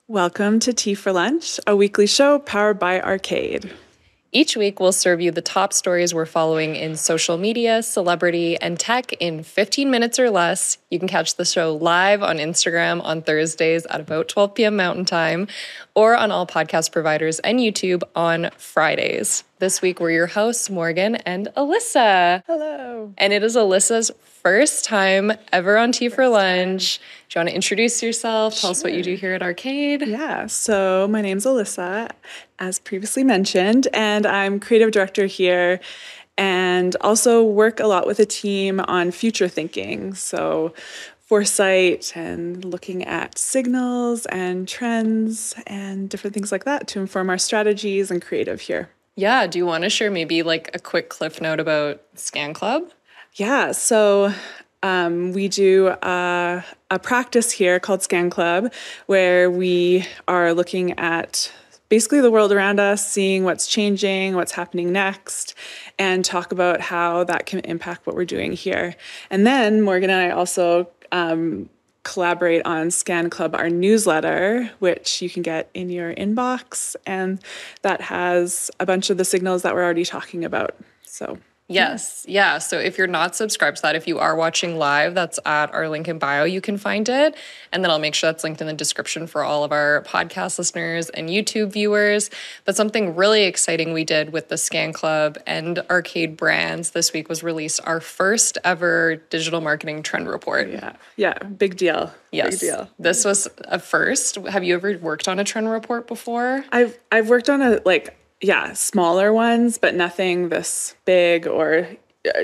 Welcome to Tea for Lunch, a weekly show powered by Arcade. Each week, we'll serve you the top stories we're following in social media, celebrity, and tech in 15 minutes or less. You can catch the show live on Instagram on Thursdays at about 12 p.m. Mountain Time, or on all podcast providers and YouTube on Fridays. This week, we're your hosts, Morgan and Alyssa. Hello. And it is Alyssa's first time ever on Tea for Lunch. Do you want to introduce yourself? Tell us what you do here at Arcade. Yeah, so my name's Alyssa, as previously mentioned, and I'm creative director here and also work a lot with a team on future thinking. So foresight and looking at signals and trends and different things like that to inform our strategies and creative here. Yeah, do you want to share maybe like a quick cliff note about Scan Club? Yeah, so we do a practice here called Scan Club, where we are looking at basically the world around us, seeing what's changing, what's happening next, and talk about how that can impact what we're doing here. And then Morgan and I also collaborate on Scan Club, our newsletter, which you can get in your inbox, and that has a bunch of the signals that we're already talking about. So yes. Yeah. So if you're not subscribed to that, if you are watching live, that's at our link in bio. You can find it. And then I'll make sure that's linked in the description for all of our podcast listeners and YouTube viewers. But something really exciting we did with the Scan Club and Arcade Brands this week was release our first ever digital marketing trend report. Yeah. Big deal. Yes. Big deal. This was a first. Have you ever worked on a trend report before? I've worked on smaller ones, but nothing this big or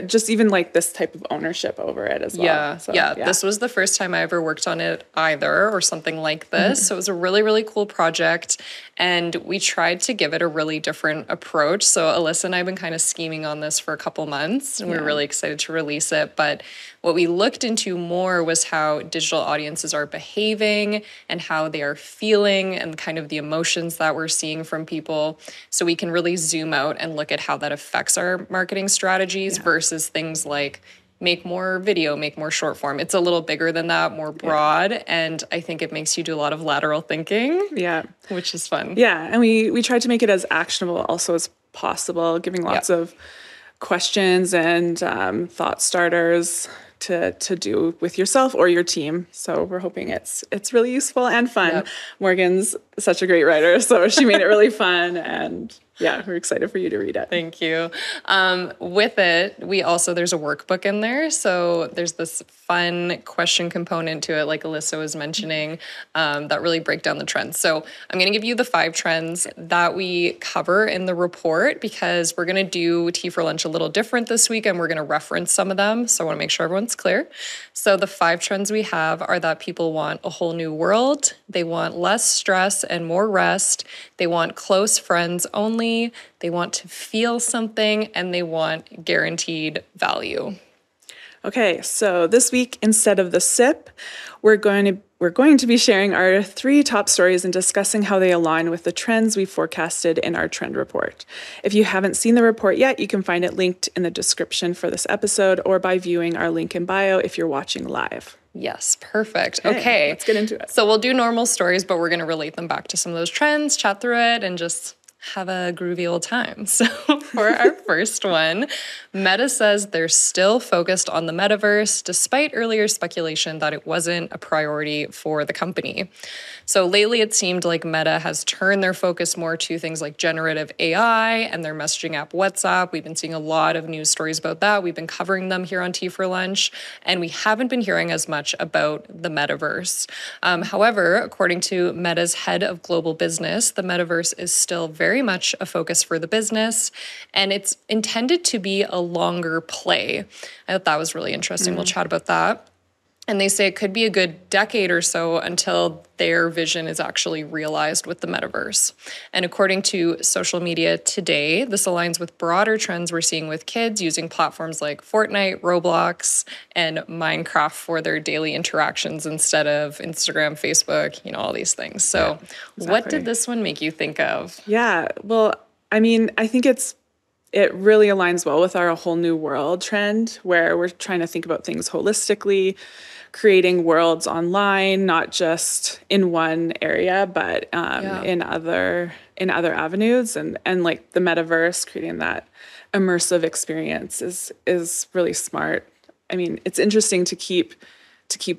just even like this type of ownership over it as well. Yeah. This was the first time I ever worked on it either, or something like this. Mm-hmm. So it was a really, really cool project. And we tried to give it a really different approach. So Alyssa and I have been kind of scheming on this for a couple months, and we're really excited to release it. But what we looked into more was how digital audiences are behaving and how they are feeling and kind of the emotions that we're seeing from people. So we can really zoom out and look at how that affects our marketing strategies versus things like make more video, make more short form. It's a little bigger than that, more broad. And I think it makes you do a lot of lateral thinking. Yeah. Which is fun. Yeah. And we tried to make it as actionable also as possible, giving lots of questions and thought starters to do with yourself or your team. So we're hoping it's really useful and fun. Yep. Morgan's such a great writer, so she made it really fun, and yeah, we're excited for you to read it. Thank you. With it, there's a workbook in there. So there's this fun question component to it, like Alyssa was mentioning, that really break down the trends. So I'm going to give you the 5 trends that we cover in the report, because we're going to do Tea for Lunch a little different this week, and we're going to reference some of them. So I want to make sure everyone's clear. So the 5 trends we have are that people want a whole new world. They want less stress and more rest. They want close friends only. They want to feel something, and they want guaranteed value. Okay, so this week, instead of the sip, we're going to be sharing our 3 top stories and discussing how they align with the trends we forecasted in our trend report. If you haven't seen the report yet, you can find it linked in the description for this episode or by viewing our link in bio if you're watching live. Yes, perfect. Okay. Let's get into it. So we'll do normal stories, but we're going to relate them back to some of those trends, chat through it, and just have a groovy old time. So for our first one, Meta says they're still focused on the metaverse, despite earlier speculation that it wasn't a priority for the company. So lately, it seemed like Meta has turned their focus more to things like generative AI and their messaging app WhatsApp. We've been seeing a lot of news stories about that. We've been covering them here on Tea for Lunch, and we haven't been hearing as much about the metaverse. However, according to Meta's head of global business, the metaverse is still very much a focus for the business, and it's intended to be a longer play. I thought that was really interesting. We'll chat about that. And they say it could be a good decade or so until their vision is actually realized with the metaverse. And according to Social Media Today, this aligns with broader trends we're seeing with kids using platforms like Fortnite, Roblox, and Minecraft for their daily interactions instead of Instagram, Facebook, all these things. So What did this one make you think of? Yeah, well, I mean, I think it really aligns well with our whole new world trend, where we're trying to think about things holistically, creating worlds online, not just in one area, but in other avenues, and like the metaverse, creating that immersive experience is really smart. I mean, it's interesting to keep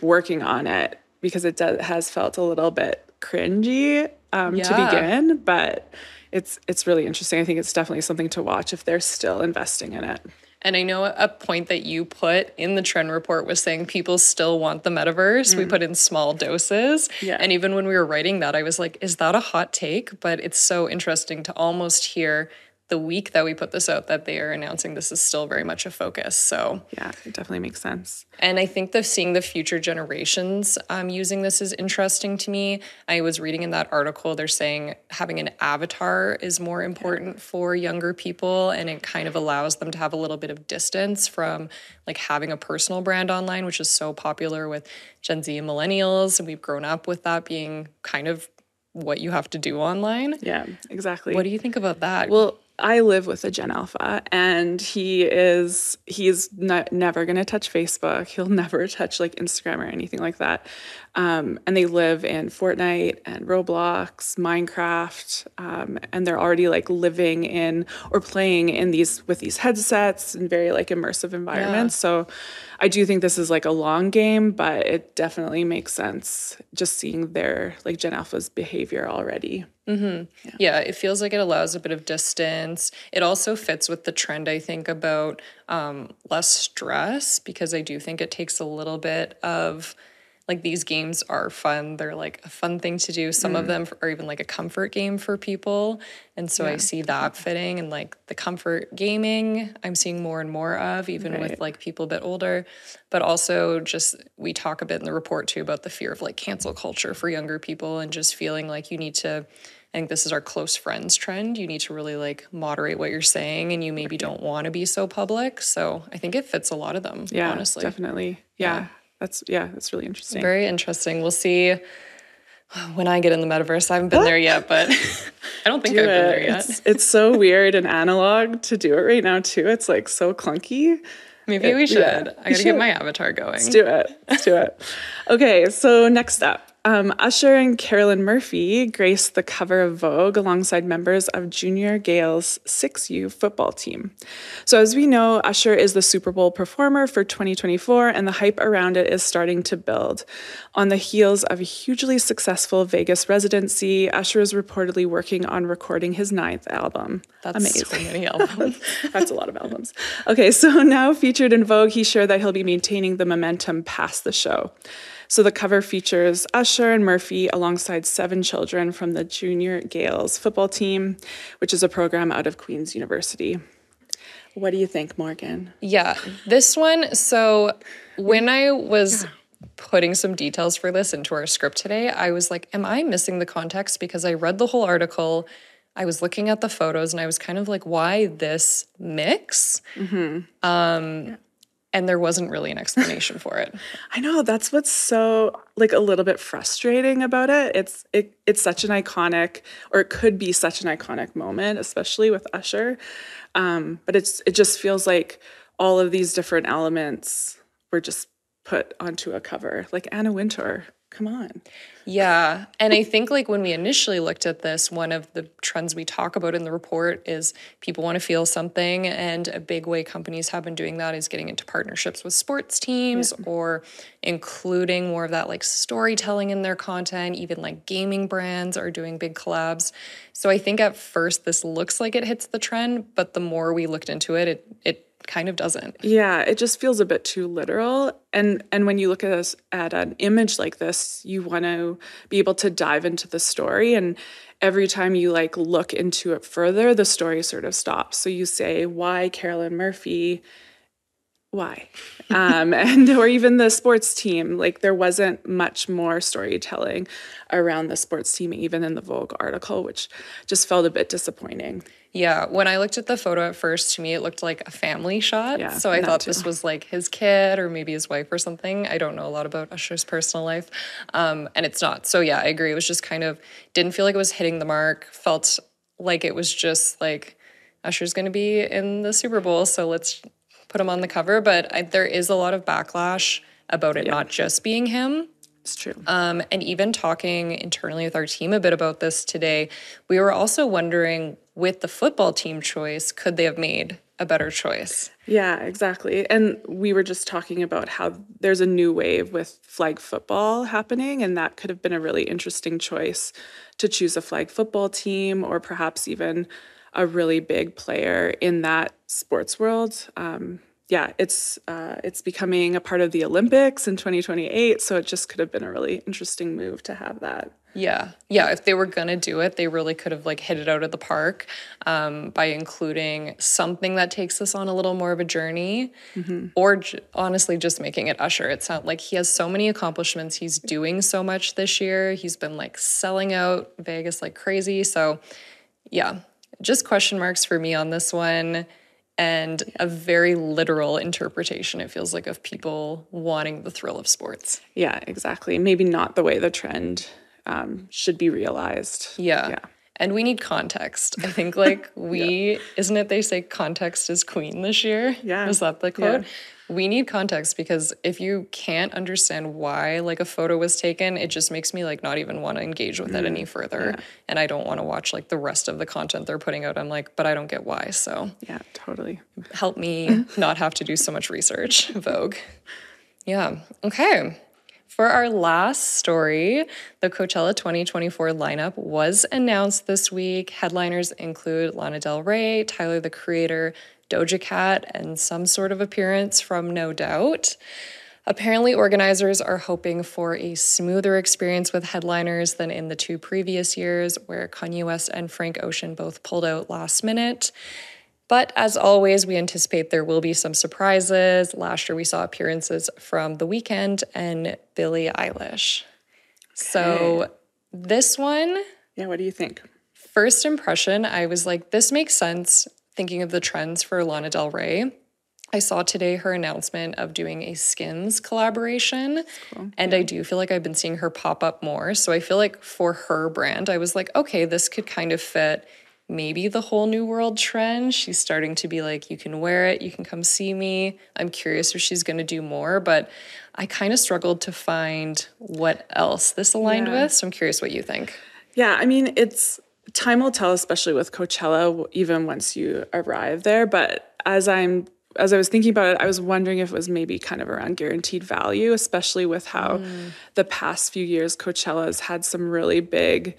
working on it because has felt a little bit cringy to begin, but it's really interesting. I think it's definitely something to watch if they're still investing in it. And I know a point that you put in the trend report was saying people still want the metaverse. We put in small doses. Yeah. And even when we were writing that, I was like, is that a hot take? But it's so interesting to almost hear the week that we put this out that they are announcing this is still very much a focus. So yeah, it definitely makes sense. And I think that seeing the future generations using this is interesting to me. I was reading in that article, they're saying having an avatar is more important for younger people, and it kind of allows them to have a little bit of distance from like having a personal brand online, which is so popular with Gen Z and millennials. And we've grown up with that being kind of what you have to do online. Yeah, exactly. What do you think about that? Well, I live with a Gen Alpha, and he's never going to touch Facebook. He'll never touch like Instagram or anything like that. And they live in Fortnite and Roblox, Minecraft, and they're already like living in or playing in with these headsets and very like immersive environments. So I do think this is like a long game, but it definitely makes sense just seeing their like Gen Alpha's behavior already. Mm-hmm. Yeah, it feels like it allows a bit of distance. It also fits with the trend, I think, about less stress, because I do think it takes a little bit of, like, these games are fun. They're like a fun thing to do. Some of them are even like a comfort game for people. And so I see that fitting, and like the comfort gaming I'm seeing more and more of, even with like people a bit older. But also just, we talk a bit in the report too about the fear of like cancel culture for younger people, and just feeling like you need to, I think this is our close friends trend, you need to really like moderate what you're saying, and you maybe don't want to be so public. So I think it fits a lot of them, honestly. Definitely. Yeah. That's really interesting. Very interesting. We'll see when I get in the metaverse. I haven't been there yet, but I don't think I've been there yet. It's so weird and analog to do it right now too. It's like so clunky. Maybe we should. I gotta get my avatar going. Let's do it. Okay, so next up, Usher and Carolyn Murphy graced the cover of Vogue alongside members of Junior Gale's 6U football team. So as we know, Usher is the Super Bowl performer for 2024, and the hype around it is starting to build. On the heels of a hugely successful Vegas residency, Usher is reportedly working on recording his 9th album. That's amazing. So many albums. That's a lot of albums. Okay, so now featured in Vogue, he shared that he'll be maintaining the momentum past the show. So the cover features Usher and Murphy alongside 7 children from the Junior Gales football team, which is a program out of Queen's University. What do you think, Morgan? Yeah, this one, so when I was putting some details for this into our script today, I was like, am I missing the context? Because I read the whole article, I was looking at the photos, and I was kind of like, why this mix? And there wasn't really an explanation for it. I know, that's what's so like a little bit frustrating about it. It's such an iconic, or it could be such an iconic moment, especially with Usher. But it just feels like all of these different elements were just put onto a cover. Like Anna Wintour, come on. Yeah. And I think like when we initially looked at this, one of the trends we talk about in the report is people want to feel something. And a big way companies have been doing that is getting into partnerships with sports teams or including more of that like storytelling in their content. Even like gaming brands are doing big collabs. So I think at first this looks like it hits the trend, but the more we looked into it, it kind of doesn't. Yeah, it just feels a bit too literal. And when you look at an image like this, you want to be able to dive into the story. And every time you like look into it further, the story sort of stops. So you say, why Carolyn Murphy? Why? And or even the sports team, like there wasn't much more storytelling around the sports team, even in the Vogue article, which just felt a bit disappointing. Yeah, when I looked at the photo at first, to me, it looked like a family shot. Yeah, so I thought this was like his kid or maybe his wife or something. I don't know a lot about Usher's personal life. And it's not. So yeah, I agree. It was just kind of, didn't feel like it was hitting the mark. Felt like it was just like, Usher's going to be in the Super Bowl, so let's put him on the cover. But there is a lot of backlash about it not just being him. It's true. And even talking internally with our team a bit about this today, we were also wondering, with the football team choice, could they have made a better choice? Yeah, exactly. And we were just talking about how there's a new wave with flag football happening, and that could have been a really interesting choice to choose a flag football team, or perhaps even a really big player in that sports world. Yeah, it's becoming a part of the Olympics in 2028, so it just could have been a really interesting move to have that. Yeah. If they were going to do it, they really could have hit it out of the park by including something that takes us on a little more of a journey, or honestly, just making it Usher. It sounds like he has so many accomplishments. He's doing so much this year. He's been selling out Vegas like crazy. So yeah, just question marks for me on this one. And a very literal interpretation, it feels like, of people wanting the thrill of sports. Yeah, exactly. Maybe not the way the trend should be realized. Yeah. And we need context. I think isn't it they say context is queen this year? Yeah. Is that the quote? Yeah. We need context, because if you can't understand why a photo was taken, it just makes me not even want to engage with it any further. Yeah. And I don't want to watch the rest of the content they're putting out. I'm but I don't get why. So yeah, totally. Help me not have to do so much research, Vogue. Yeah. Okay. For our last story, the Coachella 2024 lineup was announced this week. Headliners include Lana Del Rey, Tyler, the Creator, Doja Cat, and some sort of appearance from No Doubt. Apparently, organizers are hoping for a smoother experience with headliners than in the 2 previous years, where Kanye West and Frank Ocean both pulled out last minute. But as always, we anticipate there will be some surprises. Last year, we saw appearances from The Weeknd and Billie Eilish. Okay. So this one... Yeah, what do you think? First impression, I was this makes sense, thinking of the trends for Lana Del Rey. I saw today her announcement of doing a Skims collaboration, cool. And I do feel I've been seeing her pop up more. So I feel for her brand, I was okay, this could kind of fit maybe the whole New World trend. She's starting to be you can wear it, you can come see me. I'm curious if she's going to do more, but I kind of struggled to find what else this aligned with. So I'm curious what you think. Yeah, I mean, time will tell, especially with Coachella, even once you arrive there. But as I was thinking about it, I was wondering if it was maybe kind of around guaranteed value, especially with how the past few years Coachella has had some really big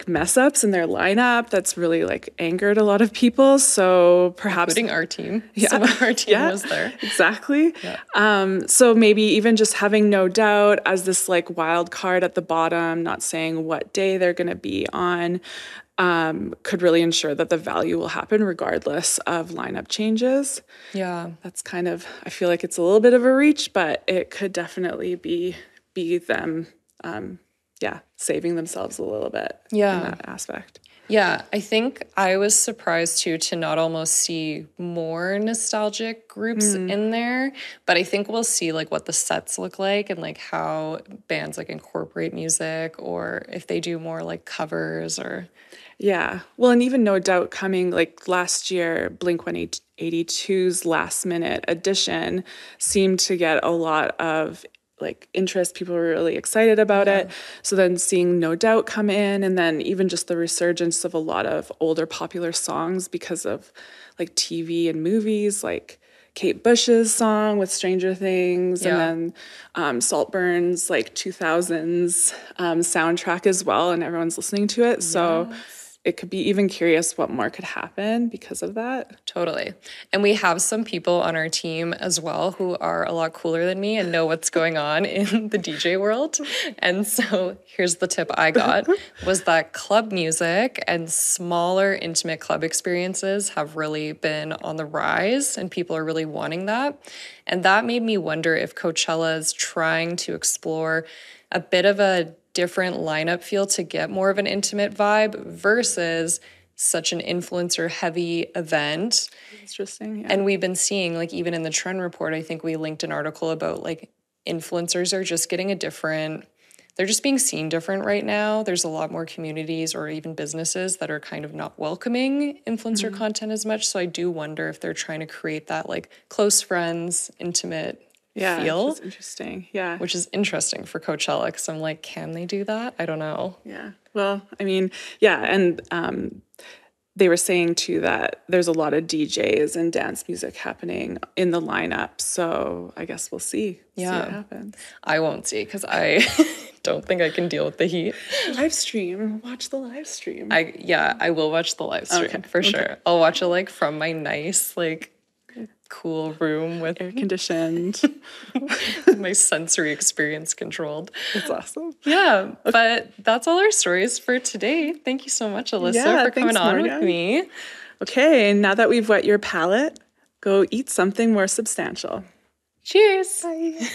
mess ups in their lineup that's really angered a lot of people. So perhaps including our team. Yeah. Some of our team was there. Exactly. Yeah. So maybe even just having No Doubt as this wild card at the bottom, not saying what day they're going to be on, could really ensure that the value will happen regardless of lineup changes. Yeah. That's kind of, I feel it's a little bit of a reach, but it could definitely be them saving themselves a little bit in that aspect. Yeah, I think I was surprised too to not almost see more nostalgic groups in there, but I think we'll see what the sets look like and how bands incorporate music, or if they do more covers or... Yeah, well, and even No Doubt coming last year, Blink-182's last minute edition seemed to get a lot of interest. People were really excited about it. So then seeing No Doubt come in, and then even just the resurgence of a lot of older popular songs because of TV and movies, Kate Bush's song with Stranger Things, and then Saltburn's 2000s soundtrack as well, and everyone's listening to it. So it could be even curious what more could happen because of that. Totally. And we have some people on our team as well who are a lot cooler than me and know what's going on in the DJ world. And so here's the tip I got, was that club music and smaller intimate club experiences have really been on the rise, and people are really wanting that. And that made me wonder if Coachella is trying to explore a bit of a different lineup feel to get more of an intimate vibe versus such an influencer heavy event. Interesting. Yeah. And we've been seeing even in the trend report, I think we linked an article about influencers are just getting they're just being seen different right now. There's a lot more communities or even businesses that are kind of not welcoming influencer content as much. So I do wonder if they're trying to create that close friends, intimate feel. Which is interesting. Yeah. Which is interesting for Coachella because I'm like, can they do that? I don't know. Yeah. Well, I mean, yeah. And they were saying too that there's a lot of DJs and dance music happening in the lineup. So I guess we'll see. Yeah. See what happens. I won't see because I don't think I can deal with the heat. Live stream. Watch the live stream. I will watch the live stream for sure. I'll watch it like from my nice, like cool room with air conditioned. my sensory experience controlled. That's awesome. Yeah, but that's all our stories for today. Thank you so much, Alyssa, for coming on with me. Okay, now that we've wet your palate, go eat something more substantial. Cheers. Bye.